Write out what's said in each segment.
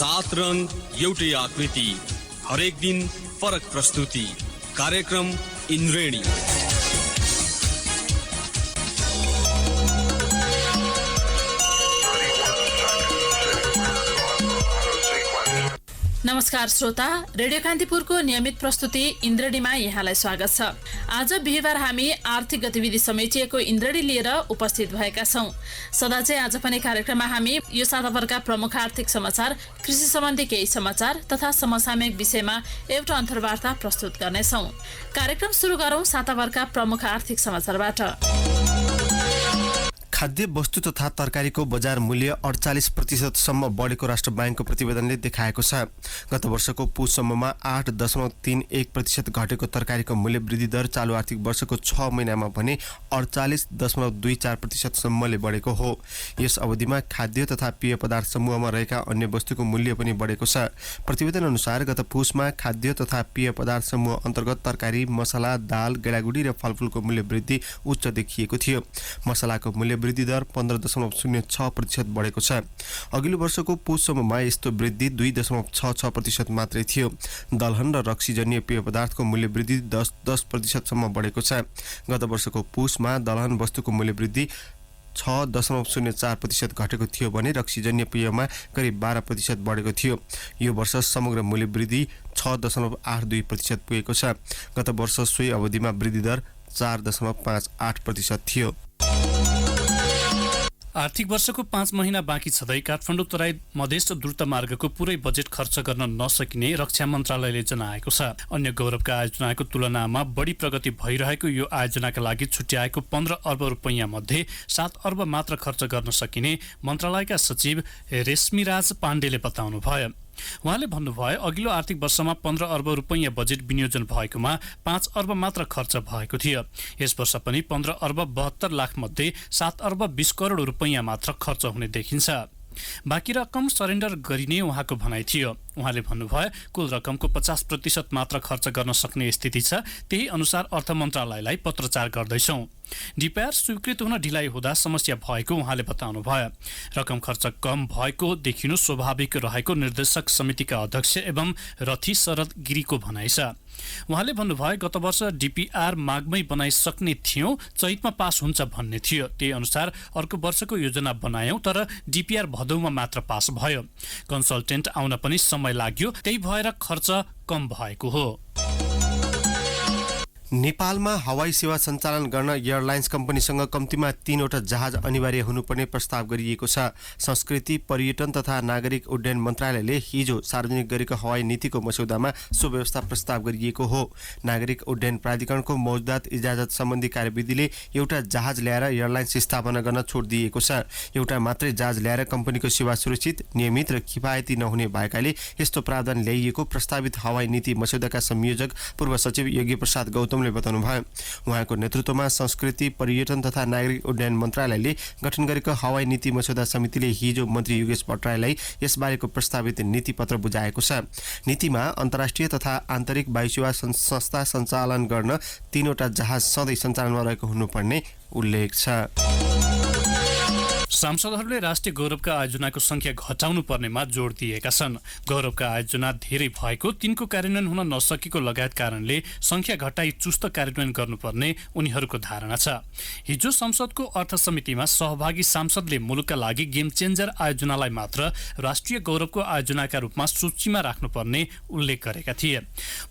सात रंग एउटै आकृति, हरेक दिन फरक प्रस्तुति। कार्यक्रम इन्द्रेणी। नमस्कार श्रोता, रेडियो कान्तिपुरको नियमित प्रस्तुति इन्द्रेणीमा यहाँलाई स्वागत छ। आज बिहिबार हामी आर्थिक गतिविधि समेटिएको इन्द्रेणी लिएर उपस्थित भएका छौं। सदा चाहिँ आज पनि कार्यक्रममा हामी यो साताभरका प्रमुख आर्थिक समाचार, कृषि सम्बन्धी केही समाचार तथा समसामयिक विषयमा एउटा अन्तर्वार्ता प्रस्तुत गर्नेछौं। कार्यक्रम सुरु गरौं साताभरका प्रमुख आर्थिक समाचारबाट। खाद्य वस्तु तथा तरकारीको बजार मूल्य 48% बढेको राष्ट्र बैंकको प्रतिवेदनले देखाएको छ। गत वर्षको पुससम्ममा 8.31% घटेको तरकारीको मूल्य वृद्धि दर चालु आर्थिक वर्षको 6 महिनामा भने 48.24%सम्मले बढेको हो। यस अवधिमा खाद्य तथा पेय पदार्थ समूहमा रहेका अन्य वस्तुको मूल्य पनि बढेको छ। प्रतिवेदन अनुसार गत पुसमा खाद्य तथा पेय पदार्थ समूह अन्तर्गत तरकारी, मसला, दाल, गेडागुडी र फलफुलको मूल्य वृद्धि उच्च देखिएको थियो। मसलाको मूल्य वृद्धि दर 15.06% बढेको छ। अघिल्लो वर्षको पुससम्ममा यस्तो वृद्धि 2.66% मात्रै थियो। दलहन र रक्सीजन्य पेय पदार्थको मूल्य वृद्धि 10% बढेको छ। गत वर्षको पुसमा दलहन वस्तुको मूल्य वृद्धि 6.04% घटेको थियो भने रक्सीजन्य पेयमा करिब 12% बढेको थियो। यो वर्ष समग्र मूल्य वृद्धि 6.82% पुगेको छ। गत वर्ष सोही अवधिमा वृद्धि दर 4.58% थियो। आर्थिक वर्षको 5 महिना बाँकी छँदै काठमाडौँ तराई मधेस द्रुत मार्गको पुरै बजेट खर्च गर्न नसकिने रक्षा मन्त्रालयले जनाएको छ। अन्य गौरवका आयोजनाको तुलनामा बढी प्रगति भइरहेको यो आयोजनाका लागि छुट्याएको 15 अर्ब रुपैयाँ मध्ये 7 अर्ब मात्र खर्च गर्न सकिने मन्त्रालयका सचिव रेशमीराज पाण्डेले बताउनुभयो। उहाँले भन्नुभयो, अघिल्लो आर्थिक वर्षमा 15 अर्ब रुपैयाँ बजेट विनियोजन भएकोमा 5 अर्ब मात्र खर्च भएको थियो। यस वर्ष पनि 15 अर्ब 72 लाख मध्ये 7 अर्ब 20 करोड रुपैयाँ मात्र खर्च हुने देखिन्छ। बाँकी रकम सरेन्डर गरिने उहाँको भनाइ थियो। उहाँले भन्नुभयो, कुल रकमको 50% मात्र खर्च गर्न सक्ने स्थिति छ। त्यही अनुसार अर्थ मन्त्रालयलाई पत्रचार गर्दैछौँ। डिपिआर स्वीकृत हुन ढिलाइ हुँदा समस्या भएको उहाँले बताउनुभयो। रकम खर्च कम भएको देखिनु स्वाभाविक रहेको निर्देशक समितिका अध्यक्ष एवं रथी शरद गिरीको भनाइ छ। उहाँले भन्नुभयो, गत वर्ष डिपिआर माघमै बनाइसक्ने थियौं, चैतमा पास हुन्छ भन्ने थियो। त्यही अनुसार अर्को वर्षको योजना बनायौं, तर डिपिआर भदौमा मात्र पास भयो। कन्सल्टेन्ट आउन पनि समय लाग्यो, त्यही भएर खर्च कम भएको हो। नेपालमा हवाई सेवा सञ्चालन गर्न एयरलाइन्स कम्पनीसँग कम्तीमा 3वटा जहाज अनिवार्य हुनुपर्ने प्रस्ताव गरिएको छ। संस्कृति, पर्यटन तथा नागरिक उड्डयन मन्त्रालयले हिजो सार्वजनिक गरेको हवाई नीतिको मस्यौदामा सो व्यवस्था प्रस्ताव गरिएको हो। नागरिक उड्डयन प्राधिकरणको मौजुदात इजाजत सम्बन्धी कार्यविधिले एउटा जहाज ल्याएर एयरलाइन्स स्थापना गर्न छुट दिएको छ। एउटा मात्रै जहाज ल्याएर कम्पनीको सेवा सुरक्षित, नियमित र किफायती नहुने भएकाले यस्तो प्रावधान ल्याइएको प्रस्तावित हवाई नीति मस्यौदाका संयोजक पूर्व सचिव योगी प्रसाद गौतम बताउनुभयो। उहाँको नेतृत्वमा संस्कृति, पर्यटन तथा नागरिक उड्डयन मन्त्रालयले गठन गरेको हवाई नीति मस्यौदा समितिले हिजो मन्त्री योगेश भट्टराईलाई यसबारेको प्रस्तावित नीति पत्र बुझाएको छ। नीतिमा अन्तर्राष्ट्रिय तथा आन्तरिक वायुसेवा संस्था सञ्चालन गर्न 3वटा जहाज सधैँ सञ्चालनमा रहेको हुनुपर्ने उल्लेख छ। सांसदहरूले राष्ट्रिय गौरवका आयोजनाको संख्या घटाउनु पर्नेमा जोड दिएका छन्। गौरवका आयोजना धेरै भएको, तिनको कार्यान्वयन हुन नसकेको लगायत कारणले संख्या घटाई चुस्त कार्यान्वयन गर्नुपर्ने उनीहरूको धारणा छ। हिजो संसदको अर्थ समितिमा सहभागी सांसदले मुलुकका लागि गेम चेन्जर आयोजनालाई मात्र राष्ट्रिय गौरवको आयोजनाका रूपमा सूचीमा राख्नुपर्ने उल्लेख गरेका थिए।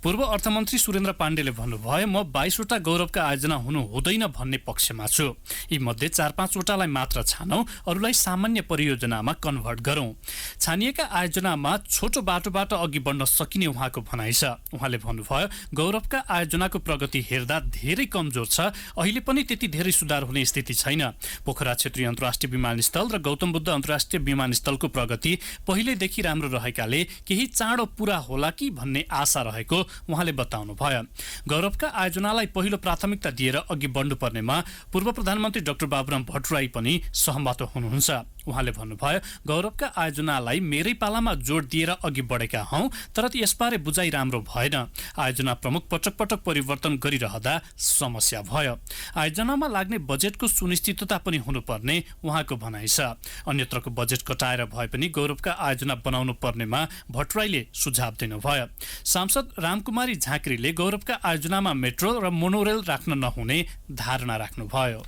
पूर्व अर्थमन्त्री सुरेन्द्र पाण्डेले भन्नुभयो, म 22वटा गौरवका आयोजना हुनु हुँदैन भन्ने पक्षमा छु। यी मध्ये 4-5 वटालाई मात्र छानौं, अरूलाई सामान्य परियोजनामा कन्भर्ट गरौं। छानिएका आयोजनामा छोटो बाटोबाट अघि बढ्न सकिने उहाँको भनाइ छ। उहाँले भन्नुभयो, गौरवका आयोजनाको प्रगति हेर्दा धेरै कमजोर छ। अहिले पनि त्यति धेरै सुधार हुने स्थिति छैन। पोखरा क्षेत्रीय अन्तर्राष्ट्रिय विमानस्थल र गौतम बुद्ध अन्तर्राष्ट्रिय विमानस्थलको प्रगति पहिलेदेखि राम्रो रहेकाले केही चाँडो पूरा होला कि भन्ने आशा रहेको उहाँले बताउनुभयो। गौरवका आयोजनालाई पहिलो प्राथमिकता दिएर अघि बढ्नुपर्नेमा पूर्व प्रधानमन्त्री डाक्टर बाबुराम भट्टराई पनि सहमत हुनुहुन्छ। उहाँले भन्नुभयो, गौरवका आयोजनालाई मेरै पालामा जोड दिएर अघि बढेका हौं, तर यसबारे बुझाइ राम्रो भएन। आयोजना प्रमुख पटक पटक परिवर्तन गरिरहँदा समस्या भयो। आयोजनामा लाग्ने बजेटको सुनिश्चितता पनि हुनुपर्ने उहाँको भनाइ छ। अन्यत्रको बजेट कटाएर भए पनि गौरवका आयोजना बनाउनु पर्नेमा भट्टराईले सुझाव दिनुभयो। सांसद रामकुमारी झाँक्रीले गौरवका आयोजनामा मेट्रो र मोनोरेल राख्न नहुने धारणा राख्नुभयो।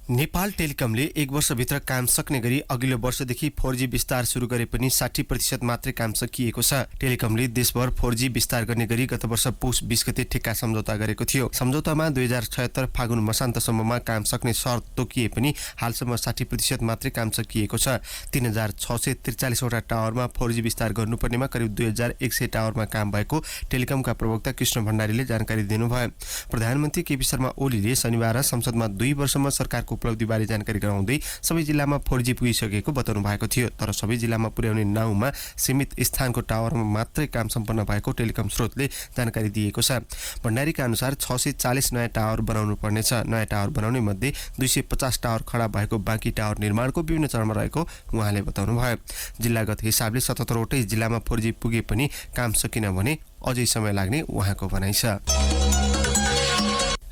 नेपाल टेलिकमले 1 वर्षभित्र काम सक्ने गरी अघिल्लो वर्षदेखि 4G विस्तार सुरु गरे पनि 60% मात्रै काम सकिएको छ। टेलिकमले देशभर 4G विस्तार गर्ने गरी गत वर्ष पुस 20 गते ठेक्का सम्झौता गरेको थियो। सम्झौतामा 2076 फागुन मसान्तसम्ममा काम सक्ने शर्त तोकिए पनि हालसम्म 60% मात्रै काम सकिएको छ। 3643 वटा टावरमा 4G विस्तार गर्नुपर्नेमा करिब 2100 टावरमा काम भएको टेलिकमका प्रवक्ता कृष्ण भण्डारीले जानकारी दिनुभयो। प्रधानमन्त्री केपी शर्मा ओलीले शनिबार संसदमा 2 वर्षमा सरकारको उपलब्धिबारे जानकारी गराउँदै सबै जिल्लामा 4G पुगिसकेको बताउनु भएको थियो। तर सबै जिल्लामा पुर्याउने नाउँमा सीमित स्थानको टावरमा मात्रै काम सम्पन्न भएको टेलिकम स्रोतले जानकारी दिएको छ। भण्डारीका अनुसार 640 नयाँ टावर बनाउनु पर्नेछ। नयाँ टावर बनाउने मध्ये 250 टावर खडा भएको, बाँकी टावर निर्माणको विभिन्न चरणमा रहेको उहाँले बताउनुभयो। जिल्लागत हिसाबले 77 वटै जिल्लामा 4G पुगे पनि काम सकिन भने अझै समय लाग्ने उहाँको भनाइ छ।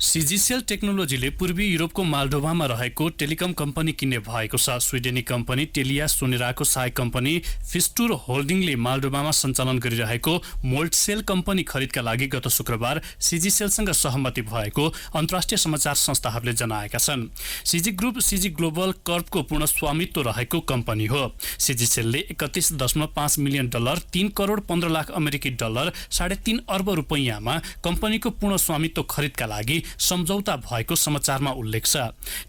सिजिसेल टेक्नोलोजीले पूर्वी युरोपको माल्डोभामा रहेको टेलिकम कम्पनी किन्ने भएको छ। स्विडेनी कम्पनी टेलिया सोनेराको सहायक कम्पनी फिस्टुर होल्डिङले माल्डोभामा सञ्चालन गरिरहेको मोल्टसेल कम्पनी खरिदका लागि गत शुक्रबार सिजिसेलसँग सहमति भएको अन्तर्राष्ट्रिय समाचार संस्थाहरूले जनाएका छन्। सिजी ग्रुप सिजी ग्लोबल कर्पको पूर्ण स्वामित्व रहेको कम्पनी हो। सिजिसेलले $31.5 मिलियन, $3 करोड 15 लाख अमेरिकी डलर, $3.5 अर्ब रुपैयाँमा कम्पनीको पूर्ण स्वामित्व खरिदका लागि सम्झौता भएको समाचारमा उल्लेख छ।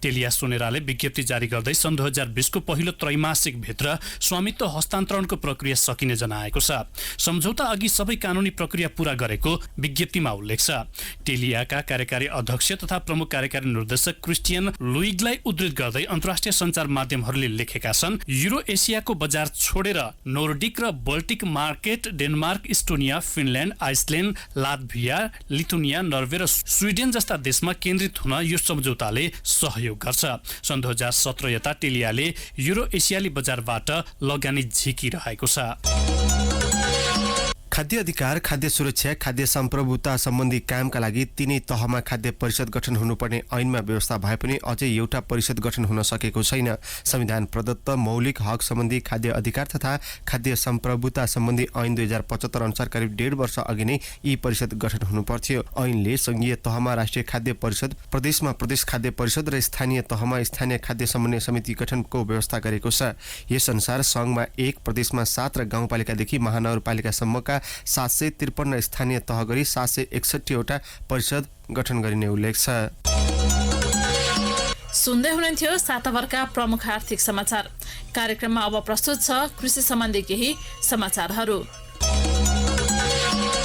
टेलिया सोनेराले विज्ञप्ति जारी गर्दै सन् 2020 को पहिलो त्रैमासिक भित्र स्वामित्व हस्तान्तरणको प्रक्रिया सकिने जनाएको छ। सम्झौता अघि सबै कानुनी प्रक्रिया पूरा गरेको विज्ञप्तिमा उल्लेख छ। टेलियाका कार्यकारी अध्यक्ष तथा प्रमुख कार्यकारी निर्देशक क्रिस्टियन लुइगलाई उद्धृत गर्दै अन्तर्राष्ट्रिय सञ्चार माध्यमहरूले लेखेका छन्, युरो एसियाको बजार छोडेर नोर्डिक र Baltic market, Denmark, Estonia, Finland, Iceland, Latvia, Lithuania, Norway र स्विडेन जस्ता देशमा केन्द्रित हुन यो सम्झौताले सहयोग गर्छ। सन् 2017 यता टेलियाले युरो एसियाली बजारबाट लगानी झिकिरहेको छ। खाद्य अधिकार, खाद्य सुरक्षा, खाद्य सम्प्रभुता सम्बन्धी कामका लागि तीनै तहमा खाद्य परिषद गठन हुनुपर्ने ऐनमा व्यवस्था भए पनि अझै एउटा परिषद गठन हुन सकेको छैन। संविधान प्रदत्त मौलिक हक सम्बन्धी खाद्य अधिकार तथा खाद्य सम्प्रभुता सम्बन्धी ऐन 2075 अनुसार करिब 1.5 वर्ष अघि नै यी परिषद गठन हुनुपर्थ्यो। ऐनले संघीय तहमा राष्ट्रिय खाद्य परिषद, प्रदेशमा प्रदेश खाद्य परिषद र स्थानीय तहमा स्थानीय खाद्य समन्वय समिति गठनको व्यवस्था गरेको छ। यस अनुसार संघमा 1, प्रदेशमा 7 र गाउँपालिकादेखि महानगरपालिकासम्मका 753 स्थानीय तह गरी 761 वटा परिषद गठन गरिने उल्लेख छ। सुन्दै हुनुहुन्थ्यो साताभरका प्रमुख आर्थिक समाचार। कार्यक्रममा अब प्रस्तुत छ कृषि सम्बन्धी केही समाचारहरू।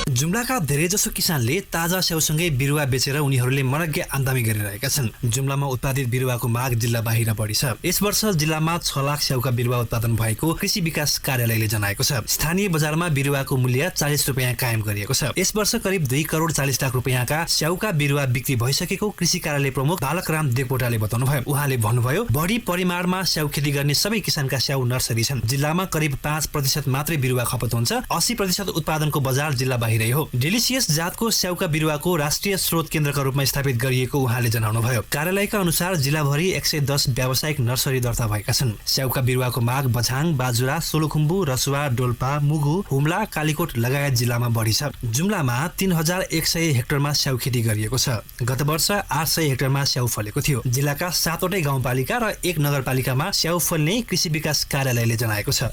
जुम्लाका धेरैजसो किसानले ताजा स्याउसँगै बिरुवा बेचेर उनीहरूले मनग्गे आमदानी गरिरहेका छन्। जुम्लामा उत्पादित बिरुवाको माग जिल्ला बाहिर बढी छ। यस वर्ष जिल्लामा 6 लाख स्याउका बिरुवा उत्पादन भएको कृषि विकास कार्यालयले जनाएको छ। स्थानीय बजारमा बिरुवाको मूल्य 40 रुपैयाँ कायम गरिएको छ। यस वर्ष करिब 2 करोड 40 लाख रुपैयाँका स्याउका बिरुवा बिक्री भइसकेको कृषि कार्यालय प्रमुख बालकराम देवकोटाले बताउनुभयो। उहाँले भन्नुभयो, बढी परिमाणमा स्याउ खेती गर्ने सबै किसानका स्याउ नर्सरी छन्। जिल्लामा करिब 5% मात्रै बिरुवा खपत हुन्छ। 80% उत्पादनको बजार जिल्ला बाहिरै हो। डेलिसियस जातको स्याउका बिरुवाको राष्ट्रिय स्रोत केन्द्रका रूपमा स्थापित गरिएको उहाँले जनाउनुभयो। कार्यालयका अनुसार जिल्लाभरि 110 व्यावसायिक नर्सरी दर्ता भएका छन्। स्याउका बिरुवाको माग बझाङ, बाजुरा, सोलुखुम्बु, रसुवा, डोल्पा, मुगु, हुम्ला, कालीकोट लगायत जिल्लामा बढी छ। जुम्लामा 3100 हेक्टरमा स्याउ खेती गरिएको छ। गत वर्ष 800 हेक्टरमा स्याउ फलेको थियो। जिल्लाका 7 वटै गाउँपालिका र 1 नगरपालिकामा स्याउ फल्ने कृषि विकास कार्यालयले जनाएको छ।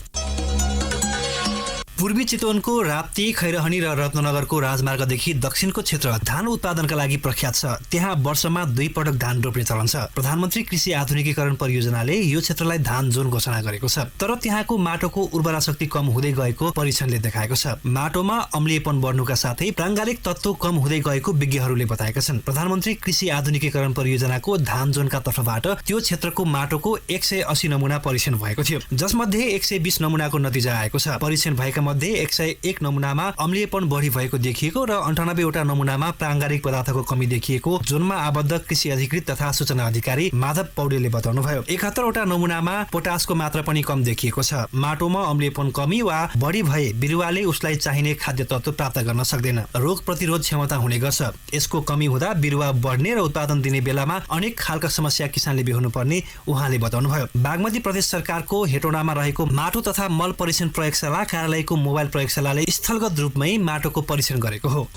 पूर्वी चितवनको राप्ती, खैरहनी र रत्ननगरको राजमार्गदेखि दक्षिणको क्षेत्र धान उत्पादनका लागि प्रख्यात छ। त्यहाँ वर्षमा 2 पटक धान रोप्ने चलन छ। प्रधानमन्त्री कृषि आधुनिकीकरण परियोजनाले यो क्षेत्रलाई धान जोन घोषणा गरेको छ। तर त्यहाँको माटोको उर्वरा शक्ति कम हुँदै गएको परीक्षणले देखाएको छ। माटोमा अम्लीयपन बढ्नुका साथै प्राङ्गालिक तत्त्व कम हुँदै गएको विज्ञहरूले बताएका छन्। प्रधानमन्त्री कृषि आधुनिकीकरण परियोजनाको धान जोनका तर्फबाट त्यो क्षेत्रको माटोको 180 नमुना परीक्षण भएको थियो, जसमध्ये 120 नमुनाको नतिजा आएको छ। परीक्षण भएका मध्ये 101 नमुनामा अम्लीयपन बढी भएको देखिएको र 98 वटा नमुनामा प्राङ्गारिक पदार्थको कमी देखिएको जोनमा आबद्ध कृषि अधिकृत तथा सूचना अधिकारी माधव पौडेलले बताउनुभयो। 71 वटा नमुनामा पोटासको मात्रा पनि कम देखिएको छ। माटोमा अम्लीयपन कमी वा बढी भए बिरुवाले उसलाई चाहिने खाद्य तत्त्व प्राप्त गर्न सक्दैन। रोग प्रतिरोध क्षमता हुने गर्छ। यसको कमी हुँदा बिरुवा बढ्ने र उत्पादन दिने बेलामा अनेक खालका समस्या किसानले बेहोर्नु पर्ने उहाँले बताउनुभयो। बागमती प्रदेश सरकारको हेटौडामा रहेको माटो तथा मल परीक्षण प्रयोगशाला कार्यालयको मोबाइल प्रयोगशालाले स्थलगत रूपमै माटोको परीक्षण गरेको हो।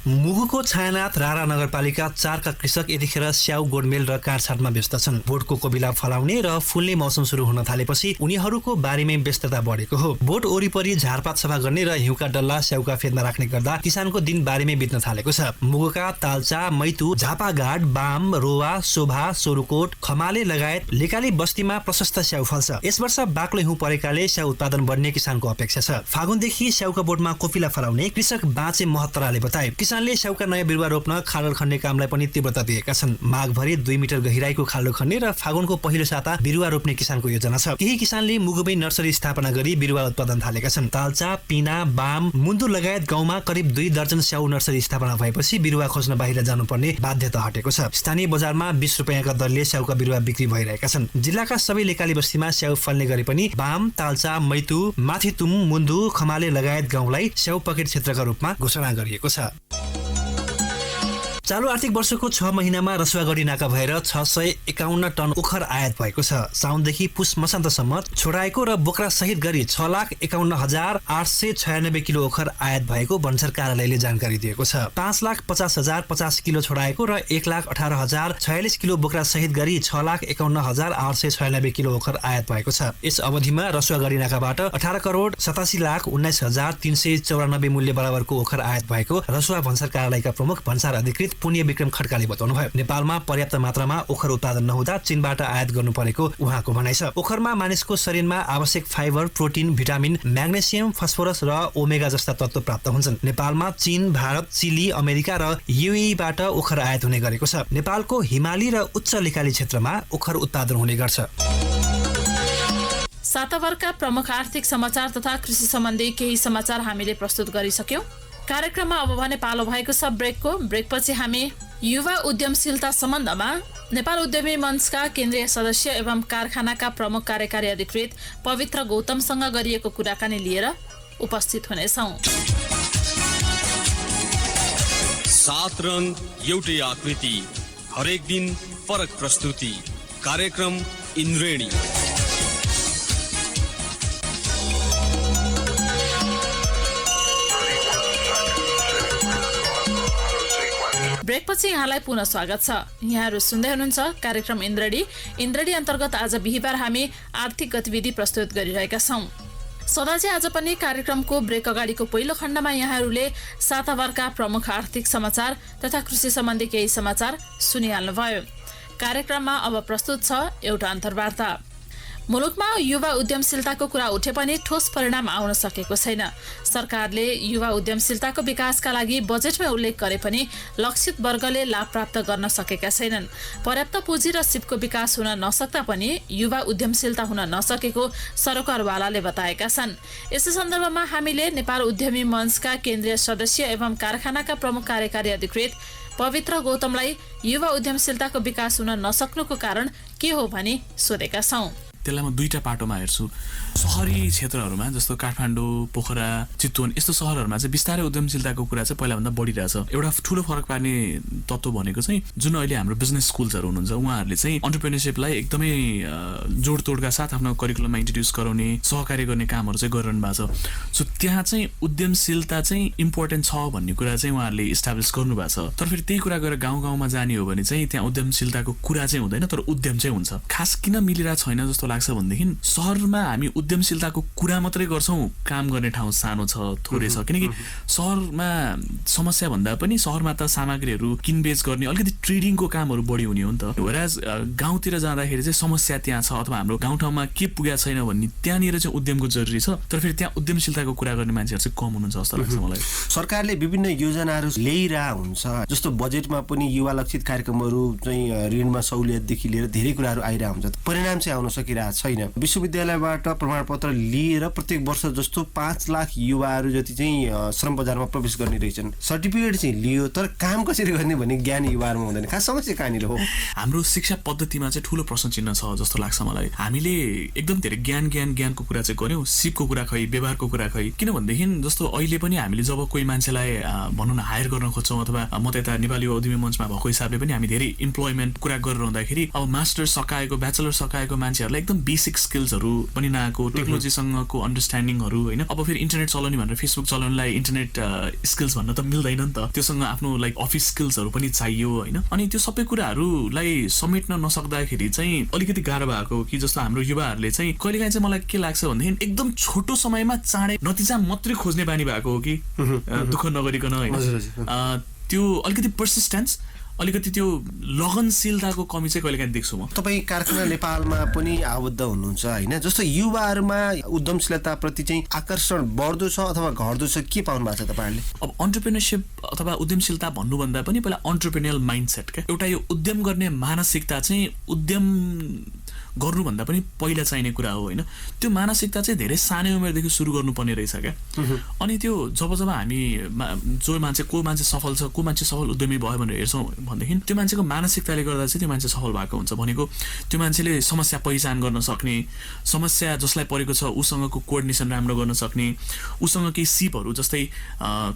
मुगुको छायानाथ रारा नगरपालिका 4 का कृषक यतिखेर स्याउ गोडमेल र काठछाटमा व्यस्त छन्। बोटको कोबिला फलाउने र फुल्ने मौसम सुरु हुन थालेपछि उनीहरूको बारीमै व्यस्तता बढेको हो। बोट वरिपरि झारपात सफा गर्ने र हिउँका डल्ला स्याउका फेदमा राख्ने गर्दा किसानको दिन बारीमै बित्न थालेको छ। मुगुका तालचा, मैतु, झापाघाट, बाम, रोवा, शोभा, सोरुकोट, खमाले लगायत लेकाली बस्तीमा प्रशस्त स्याउ फल्छ। यस वर्ष बाक्लो हिउँ परेकाले स्याउ उत्पादन बढ्ने किसानको अपेक्षा छ। फागुनदेखि स्याउका बोटमा कोपिला फलाउने कृषक बाँचे महतराले बताए। किसानले स्याउका नयाँ बिरुवा रोप्न खाडल खन्ने कामलाई पनि तीव्रता दिएका छन्। माघभरि 2 मिटर गहिराईको खाल्डो खन्ने र फागुनको पहिलो साता बिरुवा रोप्ने किसानको योजना छ। केही किसानले मुगुमै नर्सरी स्थापना गरी बिरुवा उत्पादन थालेका छन्। तालचा, पिना, बाम, मुन्दु लगायत गाउँमा करिब 2 दर्जन स्याउ नर्सरी स्थापना भएपछि बिरुवा खोज्न बाहिर जानुपर्ने बाध्यता हटेको छ। स्थानीय बजारमा 20 रुपैयाँका दरले स्याउका बिरुवा बिक्री भइरहेका छन्। जिल्लाका सबै लेकाली बस्तीमा स्याउ फल्ने गरे पनि बाम, तालचा, मैतु, माथितुम, मुन्दु, खमाले लगायत गाउँलाई स्याउ पकेट क्षेत्रका रूपमा घोषणा गरिएको छ। चालु आर्थिक वर्षको 6 महिनामा रसुवागढी नाका भएर 651 टन ओखर आयात भएको छ। साउनदेखि पुस मसान्तसम्म छोडाएको र बोक्रा सहित गरी 6,51,896 किलो ओखर आयात भएको भन्सार कार्यालयले जानकारी दिएको छ। 5,50,050 किलो छोडाएको र 1,18,046 किलो बोक्रा सहित गरी 6,51,896 किलो ओखर आयात भएको छ। यस अवधिमा रसुवागढी नाकाबाट 18,87,19,394 मूल्य बराबरको ओखर आयात भएको रसुवा भन्सार कार्यालयका प्रमुख भन्सार अधिकृत पुण्य विक्रम खड्काले बताउनुभयो। नेपालमा पर्याप्त मात्रामा ओखर उत्पादन नहुँदा चीनबाट आयात गर्नु परेको उहाँको भनाइ छ। ओखरमा मानिसको शरीरमा आवश्यक fibre, protein, vitamin, magnesium, phosphorus र ओमेगा जस्ता तत्त्व प्राप्त हुन्छन्। नेपालमा चीन, भारत, चिली, अमेरिका र युएईबाट ओखर आयात हुने गरेको छ। नेपालको हिमाली र उच्च लेकाली क्षेत्रमा ओखर उत्पादन हुने गर्छ। साताभरका प्रमुख आर्थिक समाचार तथा कृषि सम्बन्धी केही समाचार हामीले प्रस्तुत गरिसक्यौं। कार्यक्रममा अब भने पालो भएको छ ब्रेकको। ब्रेकपछि हामी युवा उद्यमशीलता सम्बन्धमा नेपाल उद्यमी मञ्चका केन्द्रीय सदस्य एवं कारखानाका प्रमुख कार्यकारी अधिकृत पवित्र गौतमसँग गरिएको कुराकानी लिएर उपस्थित हुनेछौँ। 7 रङ एउटै आकृति, हरेक दिन फरक प्रस्तुति। कार्यक्रम इन्द्रेणी। ब्रेकपछि यहाँलाई पुनः स्वागत छ। यहाँहरू सुन्दै हुनुहुन्छ कार्यक्रम इन्द्रेणी अन्तर्गत आज बिहिबार हामी आर्थिक गतिविधि प्रस्तुत गरिरहेका छौँ। सदाझै आज पनि कार्यक्रमको ब्रेक अगाडिको पहिलो खण्डमा यहाँहरूले साताभरका प्रमुख आर्थिक समाचार तथा कृषि सम्बन्धी केही समाचार सुनिहाल्नुभयो। कार्यक्रममा अब प्रस्तुत छ एउटा अन्तर्वार्ता। मुलुकमा युवा उद्यमशीलताको कुरा उठे पनि ठोस परिणाम आउन सकेको छैन। सरकारले युवा उद्यमशीलताको विकासका लागि बजेटमै उल्लेख गरे पनि लक्षित वर्गले लाभ प्राप्त गर्न सकेका छैनन्। पर्याप्त पुँजी र सिपको विकास हुन नसक्दा पनि युवा उद्यमशीलता हुन नसकेको सरकारवालाले बताएका छन्। यसै सन्दर्भमा हामीले नेपाल उद्यमी मञ्चका केन्द्रीय सदस्य एवं कारखानाका प्रमुख कार्यकारी अधिकृत पवित्र गौतमलाई युवा उद्यमशीलताको विकास हुन नसक्नुको कारण के हो भनी सोधेका छौँ। त्यसलाई म दुईटा पाटोमा हेर्छु। सहरी क्षेत्रहरूमा जस्तो काठमाडौँ, पोखरा, चितवन यस्तो सहरहरूमा चाहिँ बिस्तारै उद्यमशीलताको कुरा चाहिँ पहिलाभन्दा बढिरहेछ। एउटा ठुलो फरक पार्ने तत्त्व भनेको चाहिँ जुन अहिले हाम्रो बिजनेस स्कुल्सहरू हुनुहुन्छ उहाँहरूले चाहिँ एन्टरप्रेन्योरसिपलाई एकदमै जोडतोडका साथ आफ्नो करिकुलममा इन्ट्रोड्युस गराउने, सहकार्य गर्ने कामहरू चाहिँ गरिरहनु भएको छ। सो त्यहाँ चाहिँ उद्यमशीलता चाहिँ इम्पोर्टेन्ट छ भन्ने कुरा चाहिँ उहाँहरूले इस्टाब्लिस गर्नुभएको छ। तर फेरि त्यही कुरा गरेर गाउँ गाउँमा जाने हो भने चाहिँ त्यहाँ उद्यमशीलताको कुरा चाहिँ हुँदैन, तर उद्यम चाहिँ हुन्छ। खास किन मिलिरहेको छैन जस्तो लाग्छ भनेदेखि सहरमा हामी उद्यमशीलताको कुरा मात्रै गर्छौँ, काम गर्ने ठाउँ सानो छ, थोरै छ। किनकि सहरमा समस्या भन्दा पनि सहरमा त सामग्रीहरू किनबेच गर्ने अलिकति ट्रेडिङको कामहरू बढी हुने हो नि त। वराज गाउँतिर जाँदाखेरि चाहिँ समस्या त्यहाँ छ अथवा हाम्रो गाउँठाउँमा के पुगेको छैन भन्ने त्यहाँनिर चाहिँ उद्यमको जरुरी छ। तर फेरि त्यहाँ उद्यमशीलताको कुरा गर्ने मान्छेहरू चाहिँ कम हुनुहुन्छ जस्तो लाग्छ मलाई। सरकारले विभिन्न योजनाहरू ल्याइरहेको हुन्छ, जस्तो बजेटमा पनि युवा लक्षित कार्यक्रमहरू चाहिँ ऋणमा सहुलियतदेखि लिएर धेरै कुराहरू आइरहेको हुन्छ, परिणाम चाहिँ आउन सकिरहेको भइरहेको छैन। विश्वविद्यालयबाट प्रमाणपत्र लिएर प्रत्येक वर्ष जस्तो 5 लाख युवाहरू जति चाहिँ श्रम बजारमा प्रवेश गर्ने रहेछन्। सर्टिफिकेट चाहिँ लियो तर काम कसरी गर्ने भन्ने ज्ञान युवाहरूमा हुँदैन। खास समस्या कहाँनिर हो? हाम्रो शिक्षा पद्धतिमा चाहिँ ठुलो प्रश्न चिन्ह छ जस्तो लाग्छ मलाई। हामीले एकदम धेरै ज्ञानको कुरा चाहिँ गर्यौँ, सिपको कुरा खै, व्यवहारको कुरा खै। किनभनेदेखि जस्तो अहिले पनि हामीले जब कोही मान्छेलाई भनौँ न हायर गर्न खोज्छौँ अथवा म त यता नेपाली उद्यमी मञ्चमा भएको हिसाबले पनि हामी धेरै इम्प्लोइमेन्ट कुरा गरिरहँदाखेरि अब मास्टर सकाएको ब्याचलर सकाएको मान्छेहरूलाई एकदम बेसिक स्किल्सहरू पनि नआएको, टेक्नोलोजीसँगको अन्डरस्ट्यान्डिङहरू होइन। अब फेरि इन्टरनेट चलाउने भनेर फेसबुक चलाउनेलाई इन्टरनेट स्किल्स भन्न त मिल्दैन नि त, त्योसँग आफ्नो लाइक अफिस स्किल्सहरू पनि चाहियो होइन। अनि त्यो सबै कुराहरूलाई समेट्न नसक्दाखेरि चाहिँ अलिकति गाह्रो भएको कि जस्तो हाम्रो युवाहरूले चाहिँ कहिलेकाहीँ चाहिँ मलाई के लाग्छ भनेदेखि एकदम छोटो समयमा चाँडै नतिजा मात्रै खोज्ने बानी भएको हो कि दुःख नगरिकन होइन। त्यो अलिकति पर्सिस्टेन्स, अलिकति त्यो लगनशीलताको कमी चाहिँ कहिलेकाहीँ देख्छु म। तपाईँ कारखाना नेपालमा पनि आबद्ध हुनुहुन्छ होइन, जस्तो युवाहरूमा उद्यमशीलताप्रति चाहिँ आकर्षण बढ्दो छ अथवा घट्दो छ, के पाउनु भएको छ तपाईँहरूले? अब अन्टरप्रेन्योरसिप अथवा उद्यमशीलता भन्नुभन्दा पनि पहिला अन्टरप्रेन्योरल माइन्डसेट क्या, एउटा यो उद्यम गर्ने मानसिकता चाहिँ उद्यम गर्नुभन्दा पनि पहिला चाहिने कुरा हो होइन। त्यो मानसिकता चाहिँ धेरै सानै उमेरदेखि सुरु गर्नुपर्ने रहेछ क्या। अनि त्यो जब हामी को मान्छे सफल छ, को मान्छे सफल उद्यमी भयो भनेर हेर्छौँ भनेदेखि त्यो मान्छेको मानसिकताले गर्दा चाहिँ त्यो मान्छे सफल भएको हुन्छ। भनेको त्यो मान्छेले समस्या पहिचान गर्न सक्ने, समस्या जसलाई परेको छ उसँगको कोअर्डिनेसन राम्रो गर्न सक्ने, उसँग केही सिपहरू जस्तै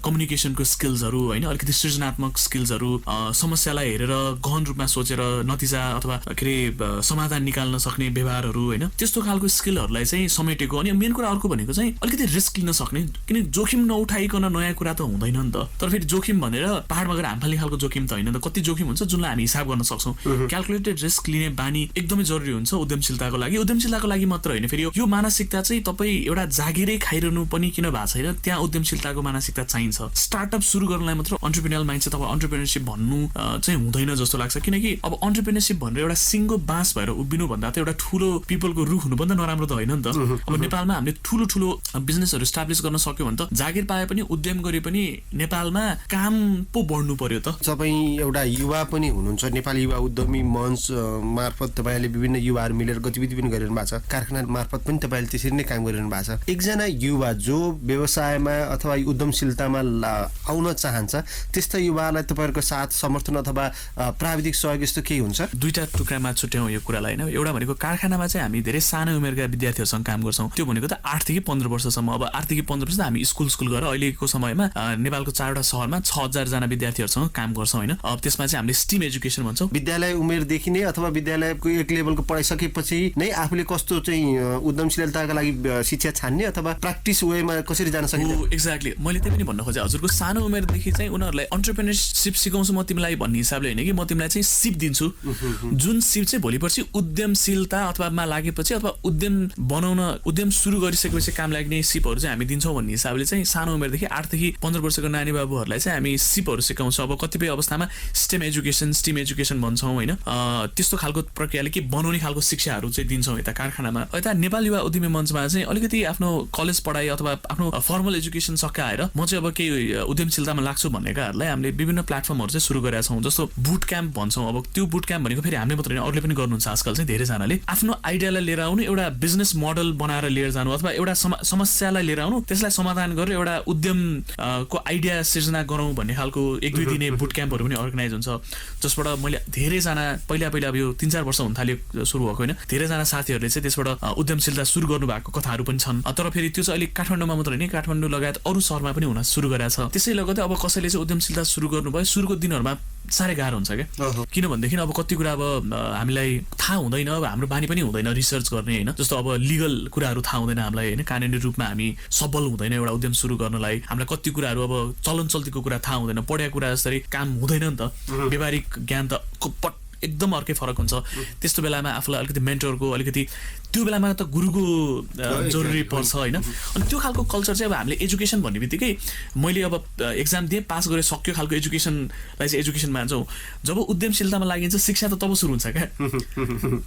कम्युनिकेसनको स्किल्सहरू होइन, अलिकति सृजनात्मक स्किल्सहरू, समस्यालाई हेरेर गहन रूपमा सोचेर नतिजा अथवा के अरे समाधान निकाल्न सक्ने व्यवहारहरू होइन, त्यस्तो खालको स्किलहरूलाई चाहिँ समेटेको। अनि मेन कुरा अर्को भनेको चाहिँ अलिकति रिस्क लिन सक्ने, किन जोखिम नउठाइकन नयाँ कुरा त हुँदैन नि त। तर फेरि जोखिम भनेर पहाडमा गएर हाम फाल्ने खालको जोखिम त होइन त, कति जोखिम हुन्छ जुनलाई हामी हिसाब गर्न सक्छौँ। क्यालकुलेटेड रिस्क लिने बानी एकदमै जरुरी हुन्छ उद्यमशीलताको लागि। उद्यमशीलताको लागि मात्र होइन, फेरि यो मानसिकता चाहिँ तपाईँ एउटा जागिरै खाइरहनु पनि किन भएको छैन, त्यहाँ उद्यमशीलताको मानसिकता चाहिन्छ। स्टार्टअप सुरु गर्नलाई मात्र अन्टरप्रेन्योरल माइन्डसेट अथवा अन्टरप्रेन्योरसिप भन्नु चाहिँ हुँदैन जस्तो लाग्छ। किनकि अब अन्टरप्रेन्योरसिप भनेर एउटा सिङ्गो बाँस भएर उभिनु भन्दा एउटा ठुलो पिपलको रुख हुनुभन्दा नराम्रो त होइन नि त। अब नेपालमा हामीले ठुलो बिजनेसहरू इस्टाब्लिस गर्न सक्यो भने त जागिर पाए पनि उद्यम गरे पनि नेपालमा काम पो बढ्नु पर्यो त। तपाईँ एउटा युवा पनि हुनुहुन्छ, नेपाली युवा उद्यमी मञ्च मार्फत तपाईँले विभिन्न युवाहरू मिलेर गतिविधि पनि गरिरहनु भएको छ, कारखाना मार्फत पनि तपाईँले त्यसरी नै काम गरिरहनु भएको छ। एकजना युवा जो व्यवसायमा अथवा उद्यमशीलतामा आउन चाहन्छ त्यस्ता युवालाई तपाईँहरूको साथ समर्थन अथवा प्राविधिक सहयोग यस्तो केही हुन्छ? दुईटा टुक्रामा छुट्याउँ यो कुरालाई होइन। एउटा भनेको कारखानामा चाहिँ हामी धेरै सानो उमेरका विद्यार्थीहरूसँग काम गर्छौँ, त्यो भनेको त 8 देखि 15 वर्षसम्म। अब 8 देखि 15 वर्ष हामी स्कुल गएर अहिलेको समयमा नेपालको 4वटा सहरमा 6000 जना विद्यार्थीहरूसँग काम गर्छौँ होइन। अब त्यसमा चाहिँ हामीले स्टिम एजुकेसन भन्छौँ। विद्यालय उमेरदेखि नै अथवा विद्यालयको एक लेभलको पढाइसकेपछि नै आफूले कस्तो चाहिँ उद्यमशीलताका लागि शिक्षा छान्ने अथवा प्र्याक्टिस वेमा कसरी जान सकिन्छ? एक्ज्याक्टली, मैले त्यही पनि भन्न खोजेँ हजुरको सानो उमेरदेखि चाहिँ उनीहरूलाई अन्टरप्रेन्योरसिप सिकाउँछु म तिमीलाई भन्ने हिसाबले होइन कि म तिमीलाई चाहिँ सिप दिन्छु, जुन सिप चाहिँ भोलिपर्सि उद्यमशीलता अथवामा लागेपछि अथवा उद्यम सुरु गरिसकेपछि काम लाग्ने सिपहरू चाहिँ हामी दिन्छौँ भन्ने हिसाबले चाहिँ सानो उमेरदेखि 8 देखि 15 वर्षको नानी बाबुहरूलाई चाहिँ हामी सिपहरू सिकाउँछौँ। अब कतिपय अवस्थामा स्टिम एजुकेसन भन्छौँ होइन, त्यस्तो खालको प्रक्रियाले के बनाउने खालको शिक्षाहरू चाहिँ दिन्छौँ यता कारखानामा। यता नेपाल युवा उद्यमी मञ्चमा चाहिँ अलिकति आफ्नो कलेज पढाइ अथवा आफ्नो फर्मल एजुकेसन सकाएर म चाहिँ अब केही उद्यमशीलतामा लाग्छु भन्नेकाहरूलाई हामीले विभिन्न प्लेटफर्महरू चाहिँ सुरु गरेका छौँ। जस्तो बुट क्याम्प भन्छौँ। अब त्यो बुट क्याम्प भनेको फेरि हामीले मात्रै होइन, अरूले पनि गर्नुहुन्छ आजकल चाहिँ धेरैजनाले। आफ्नो आइडियालाई लिएर आउनु, एउटा बिजनेस मोडल बनाएर लिएर जानु अथवा एउटा समस्यालाई लिएर आउनु, त्यसलाई समाधान गरेर एउटा उद्यम को आइडिया सिर्जना गरौँ भन्ने खालको 1-2 दिने बुट क्याम्पहरू पनि अर्गनाइज हुन्छ, जसबाट मैले धेरैजना पहिला अब यो 3-4 वर्ष हुन थाल्यो सुरु भएको होइन, धेरैजना साथीहरूले चाहिँ त्यसबाट उद्यमशीलता सुरु गर्नु भएको कथाहरू पनि छन्। तर फेरि त्यो चाहिँ अहिले काठमाडौँमा मात्र होइन, काठमाडौँ लगायत अरू सहरमा पनि हुन सुरु गरेको छ। त्यसैले गर्दा अब कसैले चाहिँ उद्यमशीलता सुरु गर्नुभयो सुरुको दिनहरूमा साह्रै गाह्रो हुन्छ क्या। किनभनेदेखि अब कति कुरा अब हामीलाई थाहा हुँदैन, अब हाम्रो बानी पनि हुँदैन रिसर्च गर्ने होइन। जस्तो अब लिगल कुराहरू थाहा हुँदैन हामीलाई होइन, कानुनी रूपमा हामी सबल हुँदैन एउटा उद्यम सुरु गर्नलाई। हामीलाई कति कुराहरू अब चलन चल्तीको कुरा थाहा हुँदैन, पढेको कुरा जसरी काम हुँदैन नि त। व्यावहारिक ज्ञान त एकदम अर्कै फरक हुन्छ। त्यस्तो बेलामा आफूलाई अलिकति मेन्टरको अलिकति त्यो बेलामा त गुरुको जरुरी पर्छ होइन। अनि त्यो खालको कल्चर चाहिँ अब हामीले एजुकेसन भन्ने बित्तिकै मैले अब एक्जाम दिएँ पास गरेँ सक्यो खालको एजुकेसनलाई चाहिँ एजुकेसन मान्छौँ। जब उद्यमशीलतामा लागिन्छ शिक्षा त तब सुरु हुन्छ क्या,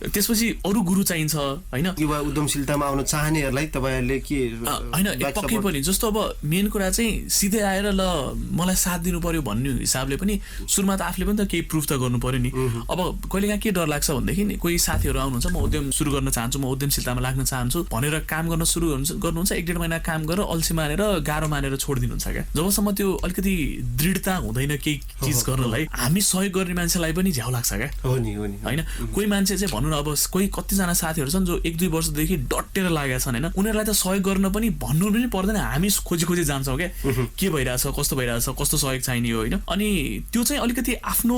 त्यसपछि अरू गुरु चाहिन्छ होइन। युवा उद्यमशीलतामा आउन चाहनेहरूलाई तपाईँहरूले के होइन पक्कै पनि जस्तो अब मेन कुरा चाहिँ सिधै आएर ल मलाई साथ दिनु पर्यो भन्ने हिसाबले पनि सुरुमा त आफूले पनि त केही प्रुफ त गर्नु पर्यो नि। अब अब कहिलेकाहीँ के डर लाग्छ भनेदेखि नि कोही साथीहरू आउनुहुन्छ म उद्यम सुरु गर्न चाहन्छु म उद्यमशीलतामा लाग्न चाहन्छु भनेर काम गर्न सुरु गर्नुहुन्छ 1.5 महिना काम गरेर अल्छी मानेर गाह्रो मानेर छोडिदिनुहुन्छ क्या जबसम्म त्यो अलिकति दृढता हुँदैन केही चिज गर्नलाई हामी सहयोग गर्ने मान्छेलाई पनि झ्याउ लाग्छ क्या होइन कोही मान्छे चाहिँ भनौँ न अब कोही कतिजना साथीहरू छन् जो 1-2 वर्षदेखि डटेर लागेका छन् होइन उनीहरूलाई त सहयोग गर्न पनि भन्नु पनि पर्दैन हामी खोजी जान्छौँ क्या के भइरहेछ कस्तो सहयोग चाहिने हो होइन अनि त्यो चाहिँ अलिकति आफ्नो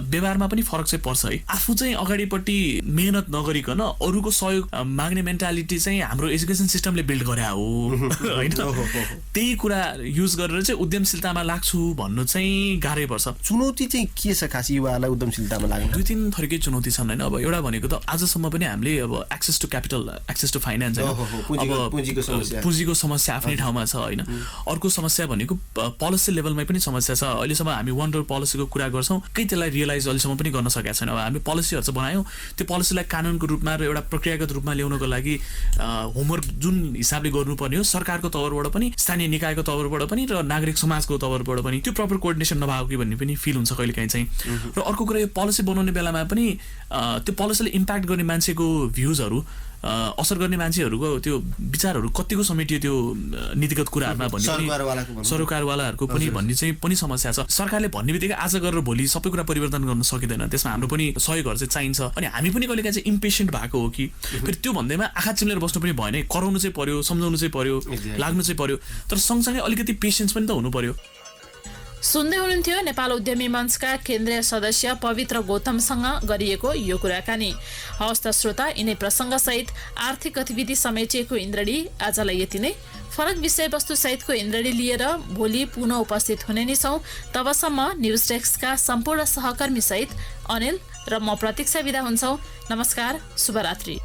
व्यवहारमा पनि फरक चाहिँ पर्छ है आफू चाहिँ अगाडिपट्टि मेहनत नगरिकन अरूको सहयोग माग्ने मेन्टालिटी चाहिँ हाम्रो एजुकेसन सिस्टमले बिल्ड गरे हो होइन त्यही कुरा युज गरेर चाहिँ उद्यमशीलतामा लाग्छु भन्नु चाहिँ गाह्रै पर्छ चुनौती चाहिँ के छ खास युवाहरूलाई उद्यमशीलतामा लाग्नु 2-3 थरीकै चुनौती छन् होइन अब एउटा भनेको त आजसम्म पनि हामीले अब access to capital access to finance अब पुँजीको समस्या आफ्नै ठाउँमा छ होइन अर्को समस्या भनेको पोलिसी लेभलमै पनि समस्या छ अहिलेसम्म हामी वान डोर पोलिसीको कुरा गर्छौँ केही त्यसलाई रियलाइज अहिलेसम्म पनि गर्न सकेका छैन अब हामी पोलिसीहरू चाहिँ बनायौँ त्यो पोलिसीलाई कानुनको रूपमा र एउटा प्रक्रियागत रूपमा ल्याउनको लागि होमवर्क जुन हिसाबले गर्नुपर्ने हो सरकारको तौरबाट पनि स्थानीय निकायको तौरबाट पनि र नागरिक समाजको तौरबाट पनि त्यो प्रपर कोअर्डिनेसन नभएको कि भन्ने पनि फिल हुन्छ कहिलेकाहीँ चाहिँ र अर्को कुरा यो पोलिसी बनाउने बेलामा पनि त्यो पोलिसीले इम्प्याक्ट गर्ने मान्छेको भ्युजहरू असर गर्ने मान्छेहरूको त्यो विचारहरू कतिको समेटियो त्यो नीतिगत कुराहरूमा भन्ने सरकारवालाहरूको पनि भन्ने चाहिँ पनि समस्या छ सरकारले भन्ने बित्तिकै आज गरेर भोलि सबै कुरा परिवर्तन गर्न सकिँदैन त्यसमा हाम्रो पनि सहयोगहरू चाहिँ चाहिन्छ अनि हामी पनि कहिलेकाहीँ चाहिँ इम्पेसेन्ट भएको हो कि फेरि त्यो भन्दैमा आँखा चिम्लेर बस्नु पनि भएन कराउनु चाहिँ पर्यो सम्झाउनु चाहिँ पर्यो लाग्नु चाहिँ पर्यो तर सँगसँगै अलिकति पेसेन्स पनि त हुनु पर्यो सुन्दै हुनुहुन्थ्यो नेपाल उद्यमी मञ्चका केन्द्रीय सदस्य पवित्र गौतमसँग गरिएको यो कुराकानी हवस् त श्रोता यिनै प्रसङ्गसहित आर्थिक गतिविधि समेटिएको इन्द्रणी आजलाई यति नै फरक विषयवस्तु सहितको इन्द्रणी लिएर भोलि पुनः उपस्थित हुने नै छौँ तबसम्म न्युज डेस्कका सम्पूर्ण सहकर्मी सहित अनिल र म प्रतीक्षा बिदा हुन्छौँ नमस्कार शुभरात्रि